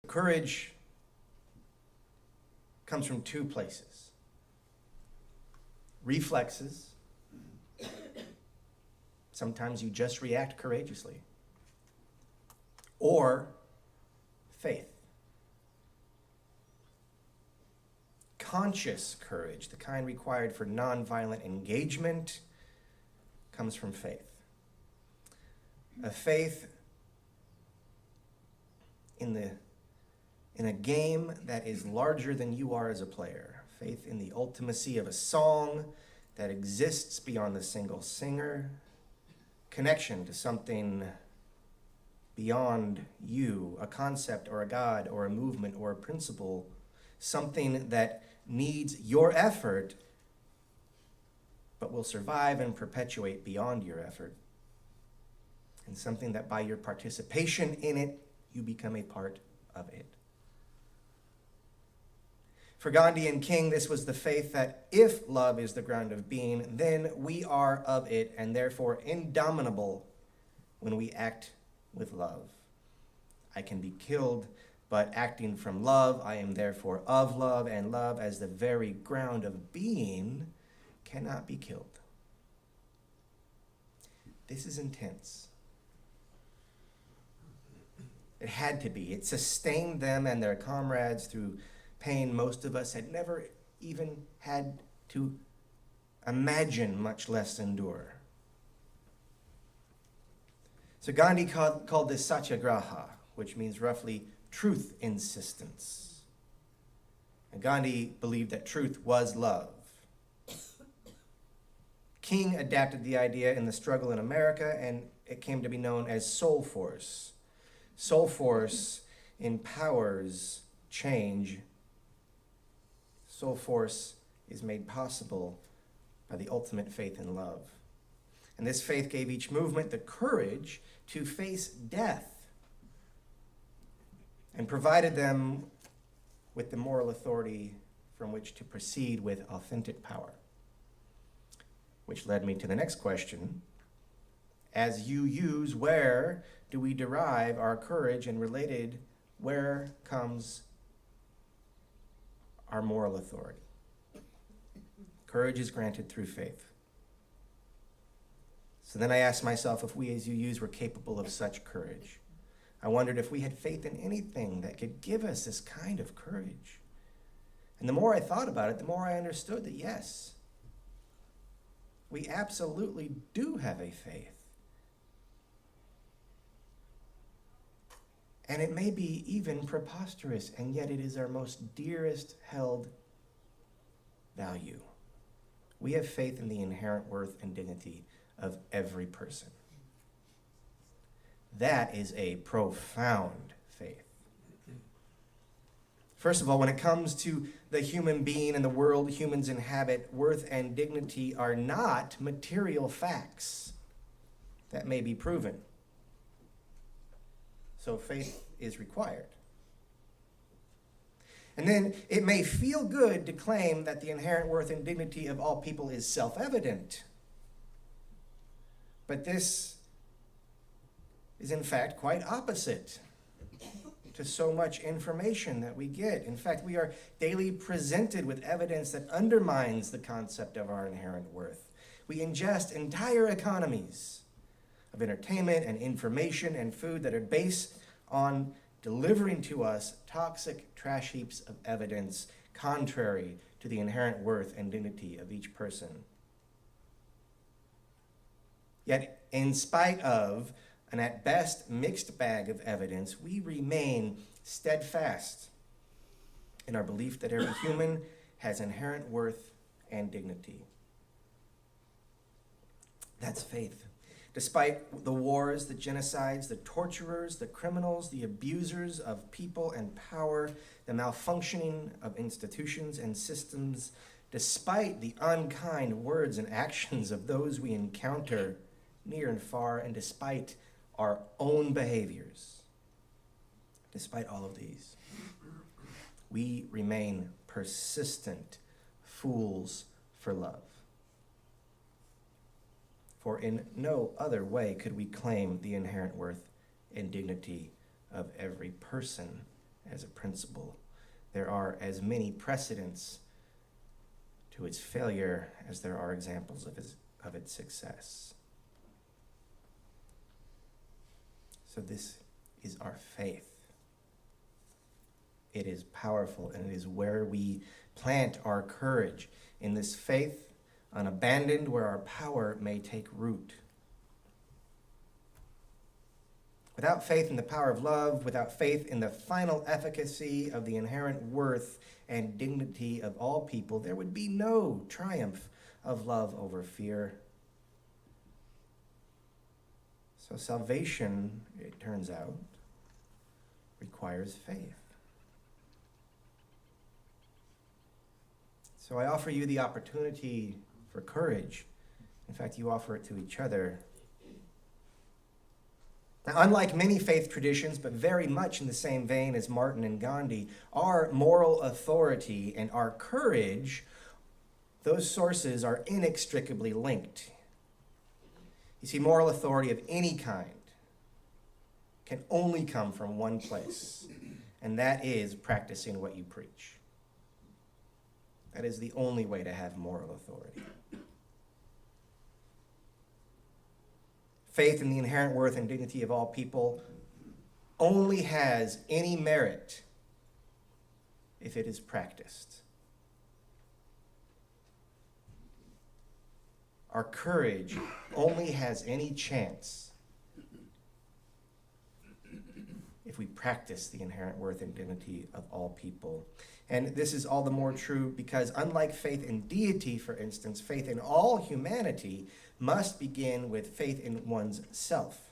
Courage comes from two places: reflexes. Sometimes you just react courageously. Or faith. Conscious courage, the kind required for nonviolent engagement, comes from faith. A faith in a game that is larger than you are as a player. Faith in the ultimacy of a song that exists beyond the single singer. Connection to something beyond you, a concept or a God or a movement or a principle, something that needs your effort but will survive and perpetuate beyond your effort, and something that by your participation in it, you become a part of it. For Gandhi and King, this was the faith that if love is the ground of being, then we are of it and therefore indomitable when we act with love. I can be killed, but acting from love, I am therefore of love, and love as the very ground of being cannot be killed. This is intense. It had to be. It sustained them and their comrades through pain most of us had never even had to imagine, much less endure. So Gandhi called this satyagraha, which means roughly truth insistence. And Gandhi believed that truth was love. King adapted the idea in the struggle in America, and it came to be known as soul force. Soul force empowers change. Soul force is made possible by the ultimate faith in love. And this faith gave each movement the courage to face death and provided them with the moral authority from which to proceed with authentic power. Which led me to the next question. As you use, where do we derive our courage? And related, where comes our moral authority? Courage is granted through faith. So then I asked myself if we as you use were capable of such courage. I wondered if we had faith in anything that could give us this kind of courage. And the more I thought about it, the more I understood that yes, we absolutely do have a faith. And it may be even preposterous, and yet it is our most dearest held value. We have faith in the inherent worth and dignity of every person. That is a profound faith. First of all, when it comes to the human being and the world humans inhabit, worth and dignity are not material facts that may be proven. So faith is required. And then it may feel good to claim that the inherent worth and dignity of all people is self-evident. But this is in fact quite opposite to so much information that we get. In fact, we are daily presented with evidence that undermines the concept of our inherent worth. We ingest entire economies of entertainment and information and food that are based on delivering to us toxic trash heaps of evidence contrary to the inherent worth and dignity of each person. Yet, in spite of an at best mixed bag of evidence, we remain steadfast in our belief that every human has inherent worth and dignity. That's faith. Despite the wars, the genocides, the torturers, the criminals, the abusers of people and power, the malfunctioning of institutions and systems, despite the unkind words and actions of those we encounter near and far, and despite our own behaviors, despite all of these, we remain persistent fools for love. For in no other way could we claim the inherent worth and dignity of every person as a principle. There are as many precedents to its failure as there are examples of its success. So this is our faith. It is powerful, and it is where we plant our courage, in this faith, unabandoned, where our power may take root. Without faith in the power of love, without faith in the final efficacy of the inherent worth and dignity of all people, there would be no triumph of love over fear. So salvation, it turns out, requires faith. So I offer you the opportunity for courage. In fact, you offer it to each other. Now, unlike many faith traditions, but very much in the same vein as Martin and Gandhi, our moral authority and our courage, those sources are inextricably linked. You see, moral authority of any kind can only come from one place, and that is practicing what you preach. That is the only way to have moral authority. Faith in the inherent worth and dignity of all people only has any merit if it is practiced. Our courage only has any chance if we practice the inherent worth and dignity of all people. And this is all the more true because, unlike faith in deity, for instance, faith in all humanity must begin with faith in one's self,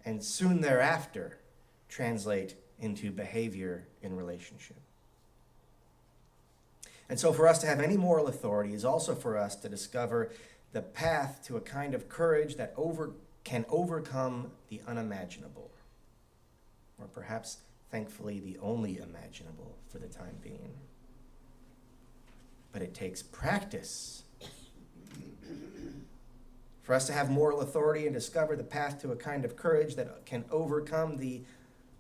and soon thereafter translate into behavior in relationship. And so for us to have any moral authority is also for us to discover the path to a kind of courage that can overcome the unimaginable, or perhaps, thankfully, the only imaginable for the time being. But it takes practice. For us to have moral authority and discover the path to a kind of courage that can overcome the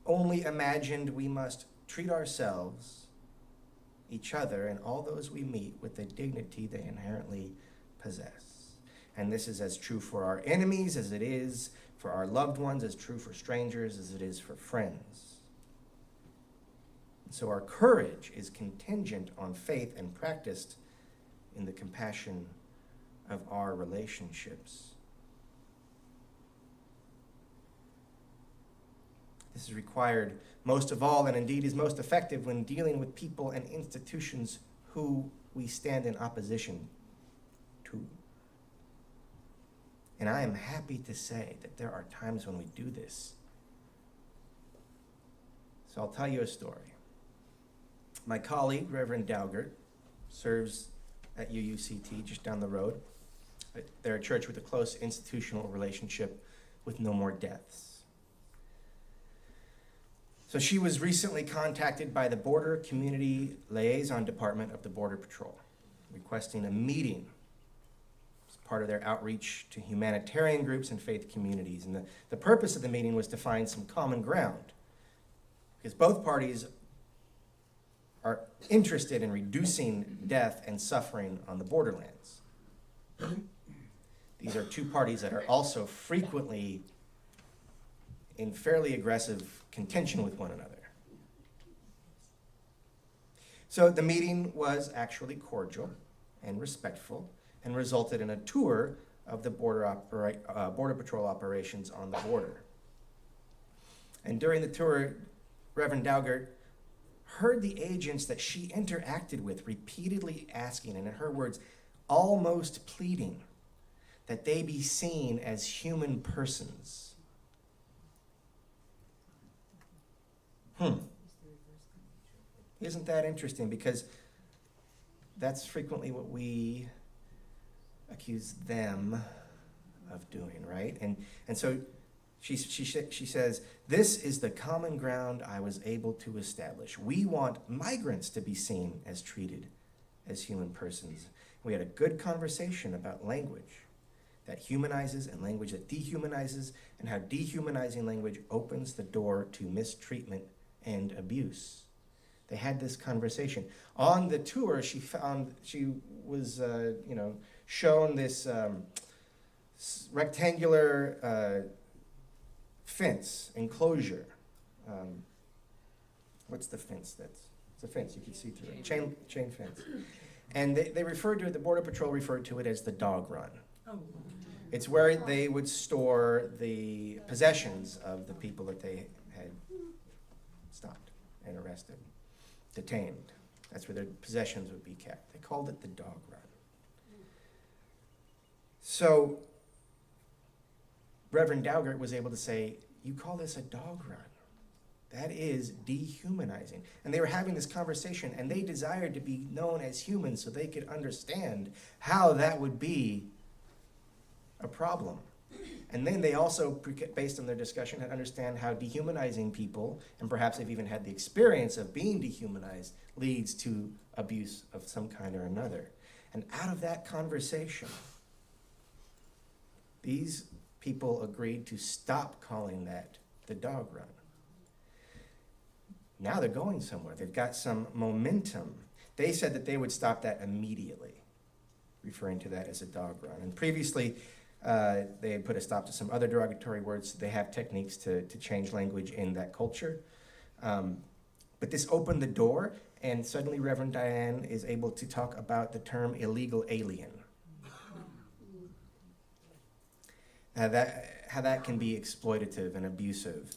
only imagined, we must treat ourselves, each other, and all those we meet with the dignity they inherently possess. And this is as true for our enemies as it is for our loved ones, as true for strangers as it is for friends. And so our courage is contingent on faith and practiced in the compassion of our relationships. This is required most of all, and indeed is most effective when dealing with people and institutions who we stand in opposition to. And I am happy to say that there are times when we do this. So I'll tell you a story. My colleague, Reverend Daugert, serves at UUCT just down the road. They're a church with a close institutional relationship with no more deaths. So she was recently contacted by the Border Community Liaison Department of the Border Patrol, requesting a meeting as part of their outreach to humanitarian groups and faith communities. And the purpose of the meeting was to find some common ground, because both parties are interested in reducing death and suffering on the borderlands. These are two parties that are also frequently in fairly aggressive contention with one another. So the meeting was actually cordial and respectful and resulted in a tour of the Border Patrol operations on the border. And during the tour, Reverend Daugert heard the agents that she interacted with repeatedly asking, and in her words, almost pleading, that they be seen as human persons. Isn't that interesting? Because that's frequently what we accuse them of doing, right? And so she says, this is the common ground I was able to establish. We want migrants to be seen as treated as human persons. We had a good conversation about language that humanizes and language that dehumanizes, and how dehumanizing language opens the door to mistreatment end abuse. They had this conversation. On the tour, she was shown this rectangular fence, enclosure. What's the fence? It's a fence you can see through it. Chain fence. And they referred to it, the Border Patrol referred to it as the dog run. Oh. It's where they would store the possessions of the people that they had stopped and arrested, detained. That's where their possessions would be kept. They called it the dog run. So Reverend Daugert was able to say, you call this a dog run? That is dehumanizing. And they were having this conversation, and they desired to be known as humans so they could understand how that would be a problem. And then they also, based on their discussion, had understand how dehumanizing people, and perhaps they've even had the experience of being dehumanized, leads to abuse of some kind or another. And out of that conversation, these people agreed to stop calling that the dog run. Now they're going somewhere. They've got some momentum. They said that they would stop that immediately, referring to that as a dog run. And previously, they had put a stop to some other derogatory words. They have techniques to change language in that culture. But this opened the door, and suddenly Reverend Diane is able to talk about the term illegal alien. How that can be exploitative and abusive.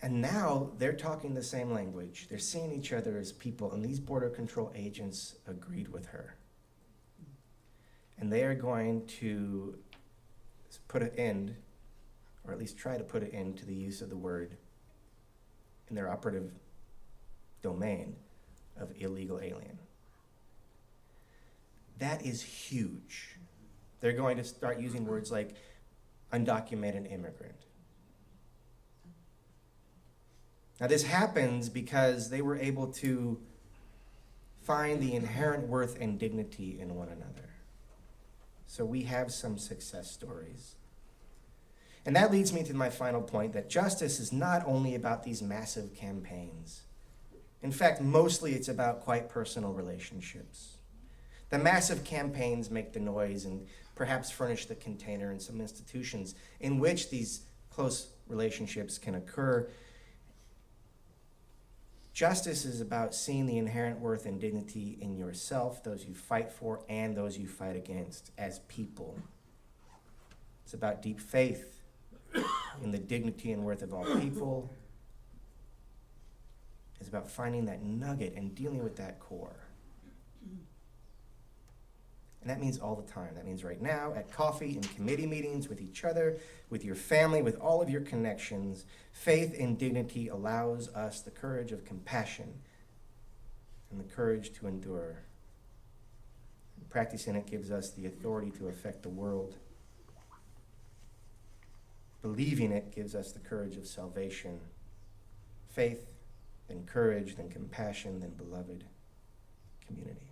And now they're talking the same language. They're seeing each other as people, and these border control agents agreed with her. And they are going to put an end, or at least try to put an end to the use of the word in their operative domain of illegal alien. That is huge. They're going to start using words like undocumented immigrant. Now this happens because they were able to find the inherent worth and dignity in one another. So we have some success stories. And that leads me to my final point, that justice is not only about these massive campaigns. In fact, mostly it's about quite personal relationships. The massive campaigns make the noise and perhaps furnish the container in some institutions in which these close relationships can occur. Justice is about seeing the inherent worth and dignity in yourself, those you fight for, and those you fight against as people. It's about deep faith in the dignity and worth of all people. It's about finding that nugget and dealing with that core. And that means all the time. That means right now, at coffee, in committee meetings, with each other, with your family, with all of your connections. Faith in dignity allows us the courage of compassion and the courage to endure. And practicing it gives us the authority to affect the world. Believing it gives us the courage of salvation. Faith, then courage, then compassion, then beloved community.